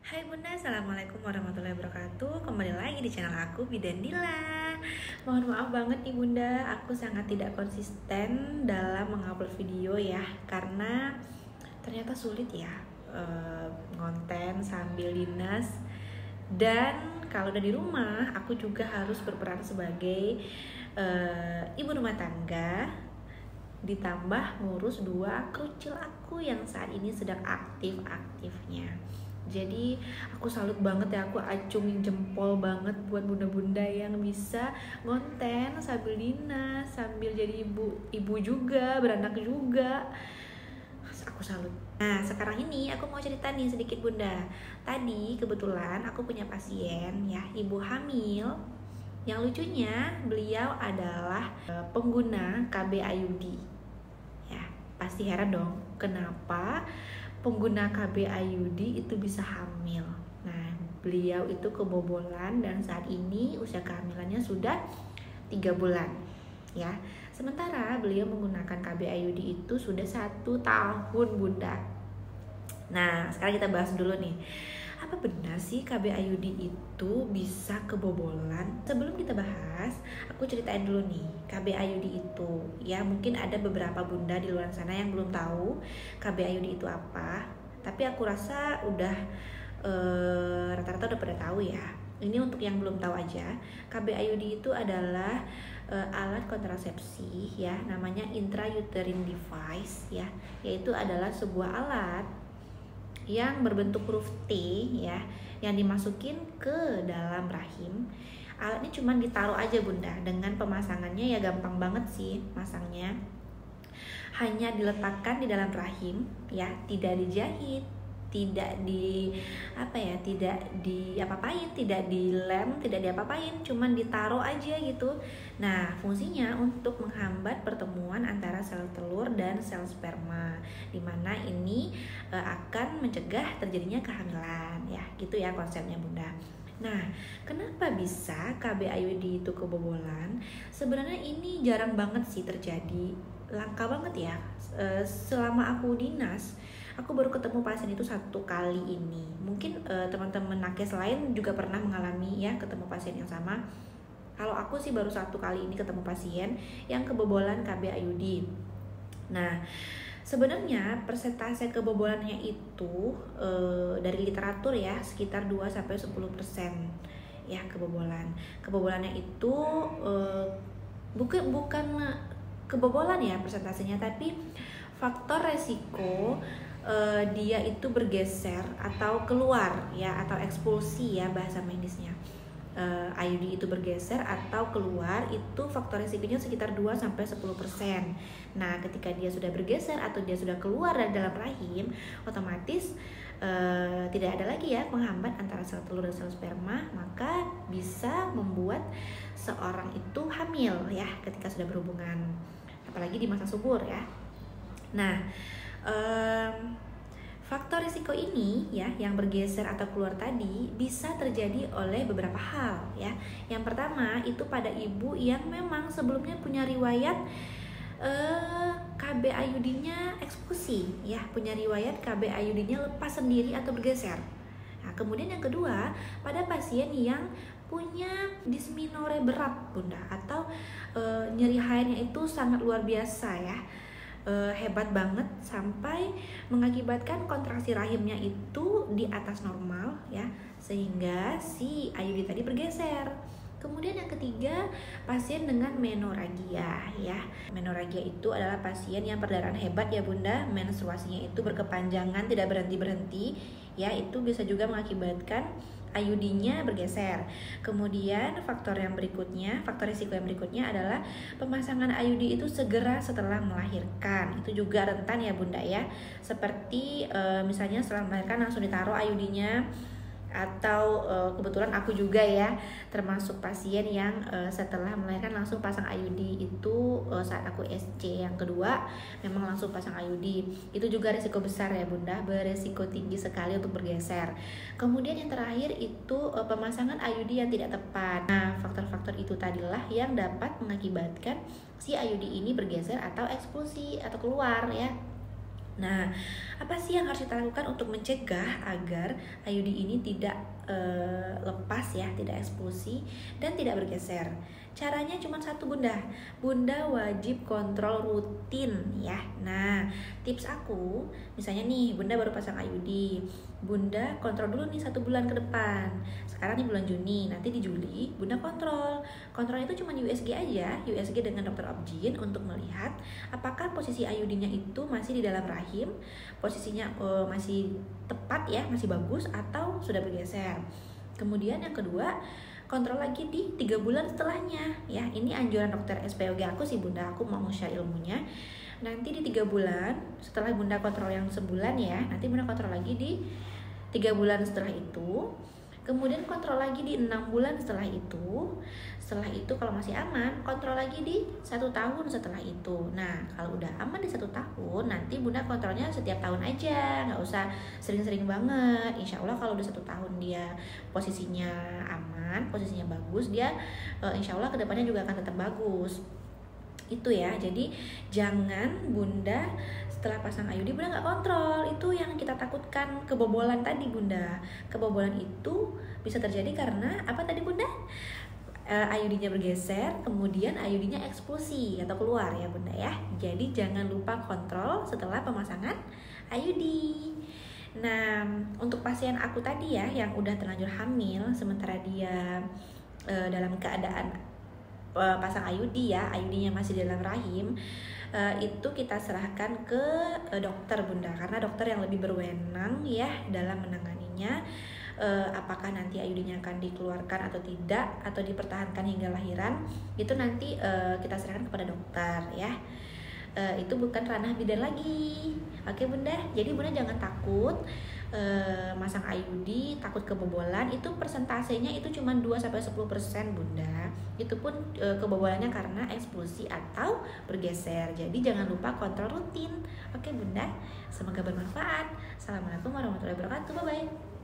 Hai Bunda, Assalamualaikum warahmatullahi wabarakatuh. Kembali lagi di channel aku, Bidan Dila. Mohon maaf banget nih Bunda, aku sangat tidak konsisten dalam mengupload video ya, karena ternyata sulit ya ngonten sambil dinas. Dan kalau udah di rumah, aku juga harus berperan sebagai ibu rumah tangga, ditambah ngurus dua krucil aku yang saat ini sedang aktif-aktifnya. Jadi aku salut banget ya, aku acungin jempol banget buat bunda-bunda yang bisa ngonten sambil dinas, sambil jadi ibu juga, beranak juga. Aku salut. Nah sekarang ini aku mau cerita nih sedikit Bunda. Tadi kebetulan aku punya pasien ya, ibu hamil. Yang lucunya beliau adalah pengguna KB IUD. Ya pasti heran dong, kenapa pengguna KB IUD itu bisa hamil. Nah, beliau itu kebobolan dan saat ini usia kehamilannya sudah 3 bulan. Ya, sementara beliau menggunakan KB IUD itu sudah 1 tahun, Bunda. Nah, sekarang kita bahas dulu nih. Apa benar sih KB IUD itu bisa kebobolan? Sebelum kita bahas, aku ceritain dulu nih KB IUD itu. Ya mungkin ada beberapa bunda di luar sana yang belum tahu KB IUD itu apa. Tapi aku rasa udah rata-rata udah pada tahu ya. Ini untuk yang belum tahu aja. KB IUD itu adalah alat kontrasepsi ya, namanya intrauterine device ya, yaitu adalah sebuah alat yang berbentuk huruf T ya, yang dimasukin ke dalam rahim. Alat ini cuma ditaruh aja Bunda, dengan pemasangannya ya gampang banget sih masangnya. Hanya diletakkan di dalam rahim ya, tidak dijahit, tidak tidak diapa-apain, tidak dilem, tidak diapa-apain, cuman ditaruh aja gitu. Nah, fungsinya untuk menghambat pertemuan antara sel telur dan sel sperma, dimana ini akan mencegah terjadinya kehamilan ya, gitu ya konsepnya Bunda. Nah, kenapa bisa KB IUD itu kebobolan? Sebenarnya ini jarang banget sih terjadi, langka banget ya. Selama aku dinas, aku baru ketemu pasien itu 1 kali ini. Mungkin teman-teman nakes lain juga pernah mengalami ya, ketemu pasien yang sama. Kalau aku sih baru 1 kali ini ketemu pasien yang kebobolan KB IUD. Nah, sebenarnya persentase kebobolannya itu dari literatur ya sekitar 2-10% ya kebobolan. Kebobolannya itu bukan kebobolan ya persentasenya, tapi faktor resiko dia itu bergeser atau keluar ya, atau ekspulsi ya bahasa medisnya. IUD itu bergeser atau keluar, itu faktor risikonya sekitar 2-10%. Nah, ketika dia sudah bergeser atau dia sudah keluar dari dalam rahim, otomatis tidak ada lagi ya penghambat antara sel telur dan sel sperma, maka bisa membuat seorang itu hamil ya ketika sudah berhubungan, apalagi di masa subur ya. Nah, faktor risiko ini ya yang bergeser atau keluar tadi bisa terjadi oleh beberapa hal ya. Yang pertama itu pada ibu yang memang sebelumnya punya riwayat KB IUD-nya eksklusi ya, punya riwayat KB IUD-nya lepas sendiri atau bergeser. Nah, kemudian yang kedua pada pasien yang punya disminore berat Bunda, atau nyeri haidnya itu sangat luar biasa ya. Hebat banget sampai mengakibatkan kontraksi rahimnya itu di atas normal ya, sehingga si IUD tadi bergeser. Kemudian yang ketiga, pasien dengan menorragia ya. Menorragia itu adalah pasien yang perdarahan hebat ya Bunda, menstruasinya itu berkepanjangan, tidak berhenti-berhenti ya, itu bisa juga mengakibatkan IUD-nya bergeser. Kemudian faktor risiko yang berikutnya adalah pemasangan IUD itu segera setelah melahirkan. Itu juga rentan ya Bunda ya. Seperti misalnya setelah melahirkan langsung ditaruh IUD-nya, atau kebetulan aku juga ya termasuk pasien yang setelah melahirkan langsung pasang IUD itu saat aku SC yang kedua memang langsung pasang IUD. Itu juga risiko besar ya Bunda, beresiko tinggi sekali untuk bergeser. Kemudian yang terakhir itu pemasangan IUD yang tidak tepat. Nah, faktor-faktor itu tadilah yang dapat mengakibatkan si IUD ini bergeser atau ekspulsi atau keluar ya. Nah, apa sih yang harus kita lakukan untuk mencegah agar IUD ini tidak lepas ya, tidak eksplosi dan tidak bergeser? Caranya cuma satu Bunda. Bunda wajib kontrol rutin ya. Nah, tips aku, misalnya nih Bunda baru pasang IUD, Bunda kontrol dulu nih 1 bulan ke depan. Sekarang nih bulan Juni, nanti di Juli Bunda kontrol. Kontrol itu cuma USG aja, USG dengan dokter obgyn untuk melihat apakah posisi IUD-nya itu masih di dalam rahim, posisinya masih tepat ya, masih bagus atau sudah bergeser. Kemudian yang kedua, kontrol lagi di 3 bulan setelahnya ya. Ini anjuran dokter SPOG aku sih Bunda, aku mau share ilmunya. Nanti di 3 bulan setelah Bunda kontrol yang sebulan ya, nanti Bunda kontrol lagi di 3 bulan setelah itu. Kemudian kontrol lagi di 6 bulan setelah itu. Setelah itu kalau masih aman, kontrol lagi di 1 tahun setelah itu. Nah, kalau udah aman di 1 tahun, nanti Bunda kontrolnya setiap tahun aja, nggak usah sering-sering banget. Insya Allah kalau udah 1 tahun dia posisinya aman, posisinya bagus, dia insya Allah kedepannya juga akan tetap bagus. Itu ya, jadi jangan Bunda setelah pasang IUD Bunda nggak kontrol. Itu yang kita takutkan, kebobolan tadi Bunda. Kebobolan itu bisa terjadi karena apa tadi Bunda? IUD-nya bergeser, kemudian IUD-nya eksplosi atau keluar ya Bunda ya. Jadi jangan lupa kontrol setelah pemasangan IUD. Nah, untuk pasien aku tadi ya yang udah terlanjur hamil sementara dia dalam keadaan pasang IUD ya, IUD-nya masih dalam rahim, itu kita serahkan ke dokter Bunda, karena dokter yang lebih berwenang ya dalam menanganinya. Apakah nanti IUD-nya akan dikeluarkan atau tidak, atau dipertahankan hingga lahiran, itu nanti kita serahkan kepada dokter ya. Itu bukan ranah bidan lagi. Oke Bunda, jadi Bunda jangan takut masang IUD, takut kebobolan. Itu persentasenya itu cuma 2-10% Bunda. Itu pun kebobolannya karena eksplosi atau bergeser. Jadi jangan lupa kontrol rutin. Oke Bunda, semoga bermanfaat. Assalamualaikum warahmatullahi wabarakatuh. Bye bye.